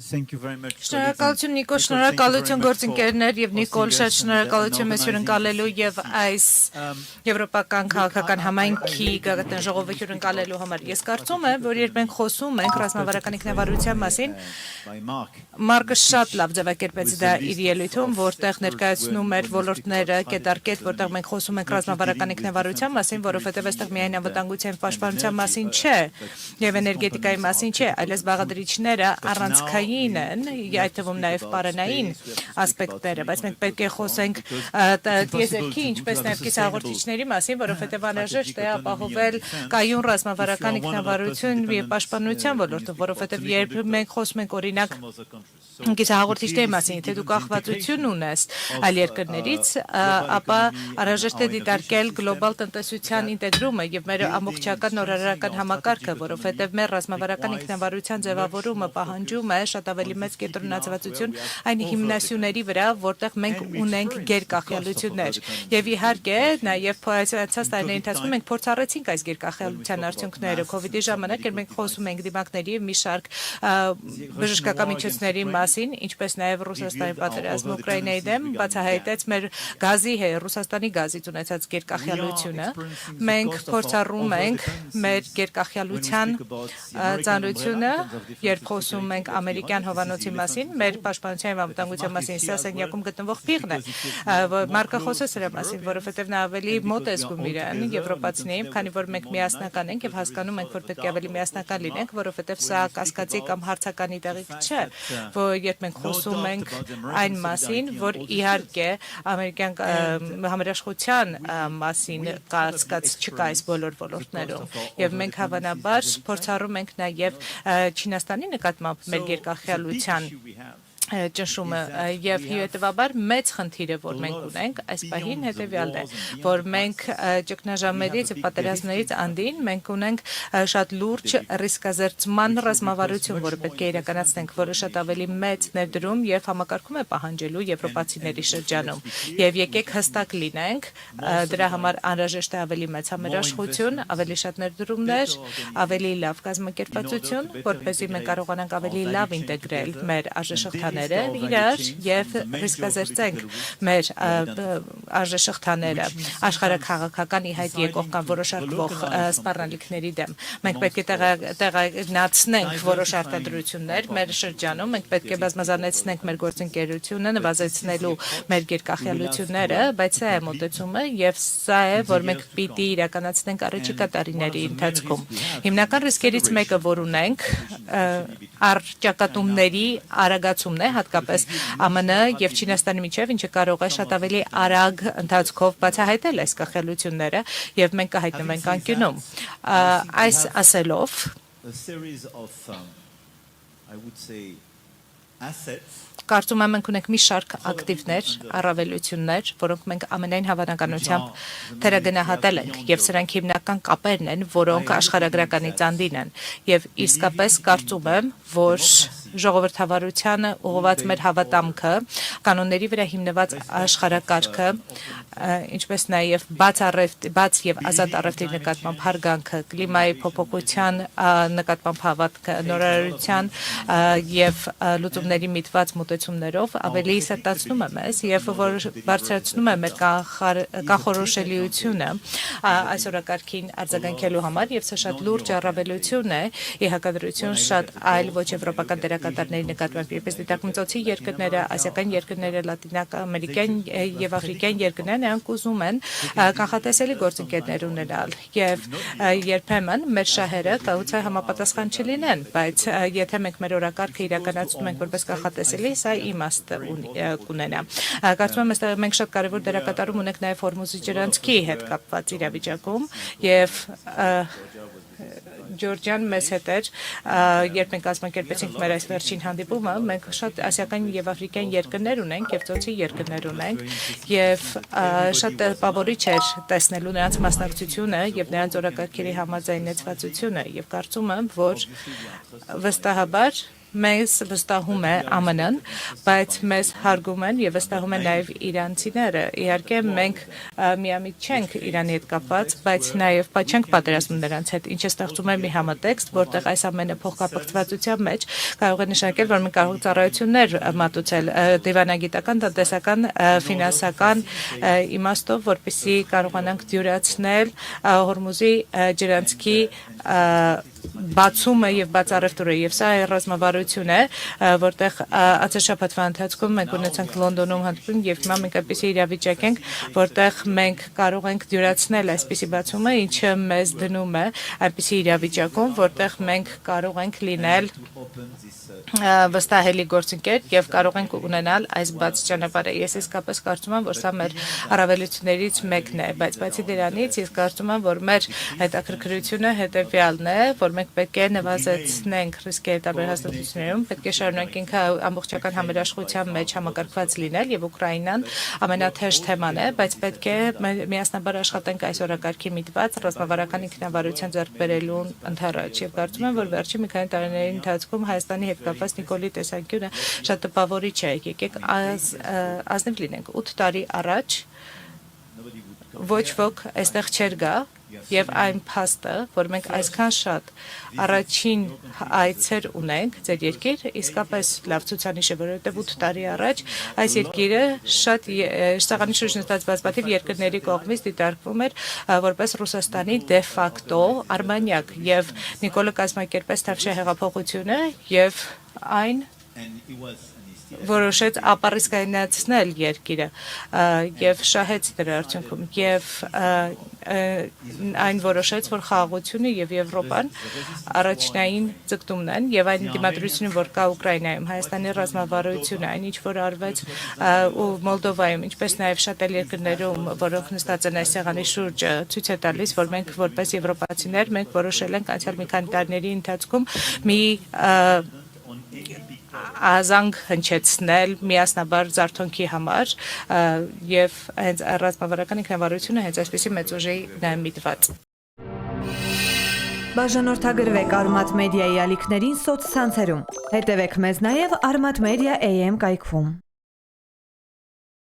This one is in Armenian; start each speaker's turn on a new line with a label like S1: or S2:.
S1: Շնորհակալություն Նիկոլ, շնորհակալություն գործընկերներ եւ Նիկոլ, շատ շնորհակալություն մեզ հյուրընկալելու եւ այս եվրոպական քաղաքական համայնքի գագաթն ժողովը հյուրընկալելու համար։ Ես կարծում եմ, որ երբ մենք խոսում ենք ռազմավարական ինքնավարության մասին, Մարկը շատ լավ ձևակերպեց դա իր ելույթում, որտեղ ներկայացնում էր ոլորտները կետարկետ, որտեղ մենք խոսում ենք ռազմավարական ինքնավարության մասին, որովհետև այստեղ միայն անվտանգության պաշտպանության մասին չէ եւ էներգետիկայի մասին չէ, այլև բաղադրիչները առանցքային են, այդ թվում նաեւ պարանային ասպեկտները, բայց մենք պետք է խոսենք տիեզերքի, ինչպես նաեւ կիսահաղորդիչների մասին, որովհետև անհրաժեշտ է ապահովել կայուն ռազմավարական ինքնավարություն եւ պաշտպանության ոլորտում, որովհետև երբ մենք խոսում ենք օրինակ կիսահաղորդիչների մասին, եթե դու կախվածություն ունես այլ երկրներից, ապա անհրաժեշտ է դիտարկել գլոբալ տնտեսության ինտեգրումը եւ մեր ամբողջական նորարարական համակարգը, որովհետեւ մեր ռազմավարական ինքնավարության ձևավորումը պահանջում է շատ ավելի մեծ կենտրոնացվածություն այն հիմնասյուների վրա, որտեղ մենք ունենք գերկախյալություններ։ Եվ իհարկե, նաեւ անցած տարիների ընթացքում մենք փորձառեցինք այս գերկախյալության արդյունքները COVID-ի ժամանակ, երբ մենք խոսում ենք դիմակների մի շարք բժշկական միջոցների մասին, ինչպես նաև Ռուսաստանի պատերազմը Ուկրաինայի դեմ բացահայտեց մեր գազի Ռուսաստանի գազից ունեցած գերկախյալությունը։ Մենք փորձառում ենք մեր գերկախյալության ծանրությունը, երբ խոսում ենք ամերիկյան հովանոցի մասին, մեր պաշտպանության եւ անվտանգության մասին, սա սենյակում գտնվող փիղն է։ Մարկը խոսեց դրա մասին, որովհետեւ նա ավելի մոտ է զգում իրան եվրոպացիներին, քանի որ մենք միասնական ենք եւ հասկանում ենք, որ պետք է ավելի միասնական լինենք, որովհետեւ սա կասկածի կամ հարցականի տեղիք չէ, որ երբ մենք խոսում ենք այն մասին, որ իհարկե ամերիկյան համերաշխության մասին կասկած չկա այս բոլոր ոլորտներում եւ մենք հավանաբար փորձառում ենք նաեւ Չինաստանի նկատմամբ մեր գերկախյալության ճնշումը եւ հետեւաբար մեծ խնդիրը, որ մենք ունենք այս պահին հետեւյալն է, որ մենք ճգնաժամերից եւ պատերազմներից անդին մենք ունենք շատ լուրջ ռիսկազերծման ռազմավարություն, որը պետք է իրականացնենք, որը շատ ավելի մեծ ներդրում եւ համակարգում է պահանջելու եվրոպացիների շրջանում։ Եվ եկեք հստակ լինենք, դրա համար անհրաժեշտ է ավելի մեծ համերաշխություն, ավելի շատ ներդրումներ, ավելի լավ կազմակերպվածություն, որպեսզի մենք կարողանանք ավելի լավ ինտեգրել մեր արժեշղթաները իրար եւ ռիսկազերծենք մեր արժեշղթաները աշխարհաքաղաքական իհայտ եկող կամ որոշակվող սպառնալիքների դեմ։ Մենք պետք է տեղայնացնենք որոշ արտադրություններ մեր շրջանում, մենք պետք է բազմազանեցնենք մեր գործընկերությունը, նվազեցնելու մեր գերկախյալությունները, բայց սա է մոտեցումը եւ սա է, որ մենք պիտի իրականացնենք առաջիկա տարիների ընթացքում։ Հիմնական ռիսկերից մեկը, որ ունենք, առճակատումների արագացումն է, հատկապես ԱՄՆ եւ Չինաստանի միջև, ինչը կարող է շատ ավելի արագ ընթացքով բացահայտել այս կախյալությունները եւ մենք կհայտնվենք անկյունում։ Այս ասելով կարծում եմ մենք ունենք մի շարք ակտիվներ, առավելություններ, որոնք մենք ամենայն հավանականությամբ թերագնահատել ենք եւ սրանք հիմնական կապերն են, որոնք աշխարհագրականից անդին են եւ իսկապես կարծում եմ, որ ժողովրդավարությանը ուղղված մեր հավատամքը, կանոնների վրա հիմնված աշխարհակարգը, ինչպես նաև բաց եւ ազատ առևտրի նկատմամբ հարգանքը, կլիմայի փոփոխության նկատմամբ հավատքը, նորարարության եւ լուծումների միտված մոտեցումներով ավելի սերտացնում է մեզ եւ որ բարձրացնում է մեր կանխորոշելիությունը այս օրակարգին արձագանքելու համար եւ սա շատ լուրջ առավելություն է ի հակադրություն շատ այլ ոչ եվրոպական դերակատարների նկատմամբ, երբ դիտարկմծոցի երկրները, ասիական երկրները, լատինամերիկյան եւ աֆրիկյան երկրները նրանք ուզում են կանխատեսելի գործընկերներ ունենալ եւ երբեմն մեր շահերը կայուցե համապատասխան չլինեն, բայց եթե մենք մեր օրակարգը իրականացնում ենք որպես կանխատեսելի, սա իմաստ կունենա։ Կարծում եմ, այստեղ մենք շատ կարևոր դերակատարում ունենք նաեւ Հորմուզի ջրանցքի հետ կապված իրավիճակում եւ Ջորջյան մեզ հետ էր, երբ մենք կազմակերպեցինք մեր այս վերջին հանդիպումը, մենք շատ ասիական եւ աֆրիկյան երկրներ ունենք եւ ծոցի երկրներ ունենք եւ շատ տպավորիչ էր տեսնելու նրանց մասնակցությունը եւ նրանց օրակարգերի համաձայնեցվածությունը եւ կարծում եմ, որ վստահաբար մեզ վստահում է ԱՄՆ-ն, բայց մեզ հարգում են եւ վստահում են նաեւ իրանցիները։ Իհարկե մենք միամիտ չենք Իրանի հետ կապված, բայց նաեւ չենք պատերազմում նրանց հետ, ինչը ստեղծում է մի համատեքստ, որտեղ այս ամենը փոխկապակցվածության մեջ կարող է նշանակել, որ մենք կարող ծառայություններ մատուցել դիվանագիտական, տնտեսական, ֆինանսական իմաստով, որպեսզի կարողանանք դյուրացնել Հորմուզի ջրանցքի բացումը եւ բացառևտուրը եւ սա ռազմավարություն է, որտեղ ացաշաբաթվա ընթացքում մենք ունեցանք Լոնդոնում հանդիպում եւ հիմա մենք այդպիսի իրավիճակ ենք, որտեղ մենք կարող ենք դյուրացնել այսպիսի բացումը, ինչը մեզ դնում է այդպիսի իրավիճակում, որտեղ մենք կարող ենք լինել վստահելի գործընկեր եւ կարող ենք ունենալ այս բաց ճանապարհը։ Ես իսկապես կարծում եմ, որ սա մեր առավելություններից մեկն է, բայց բացի դրանից ես կարծում եմ, որ մեր հետաքրքրությունը հետեւյալն է, որ մենք պետք է նվազեցնենք ռիսկերը տարբեր հաստատություններում, պետք է շարունակենք ամբողջական համերաշխության մեջ համակարգված լինել եւ Ուկրաինան ամենաթեժ թեման է, բայց պետք է միասնաբար աշխատենք այս օրակարգի միտված ռազմավարական ինքնավարության ձեռք բերելու ընդառաջ եւ կարծում եմ, որ վերջին մի քանի տարիների ընթացքում Հայաստանի հետ կապված Նիկոլի տեսանկյունը շատ տպավորիչ է։ Եկեք ազնիվ լինենք 8 տարի առաջ ոչ ոք այստեղ չէր գա եւ այն փաստը, որ մենք այսքան շատ առաջին այցեր ունենք ձեր երկիր, իսկապես լավ ցուցանիշ է, որովհետեւ 8 տարի առաջ այս երկիրը շատ սաղանի շուրջ նստած բազմաթիվ երկրների կողմից դիտարկվում էր որպես Ռուսաստանի դե ֆակտո արմանյակ եւ Նիկոլը կազմակերպեց Թավշյա հեղափոխությունը եւ այն որոշեց ապառիսկայնացնել երկիրը եւ շահեց դրա արդյունքում եւ այն որոշեց, որ խաղաղությունը եւ Եվրոպան առաջնային ձգտումն են եւ այն դիմադրությունը, որ կա Ուկրաինայում, Հայաստանի ռազմավարությունը, այն ինչ որ արվեց ու Մոլդովայում, ինչպես նաեւ շատ այլ երկրներում, որոնք նստած են այս սեղանի շուրջ, ցույց է տալիս, որ մենք որպես եվրոպացիներ մենք որոշել ենք անցյալ մի քանի տարիների ընթացքում մի ազանգ հնչեցնել միասնաբար զարթոնքի համար եւ հենց ռազմավարական ինքնավարությունը հենց այսպեսի մեծ ուժի միտված։
S2: Բաժանորդագրվեք Արմատ մեդիայի ալիքներին սոցցանցերում։ Հետևեք մեզ նաև Armat Media AM կայքում։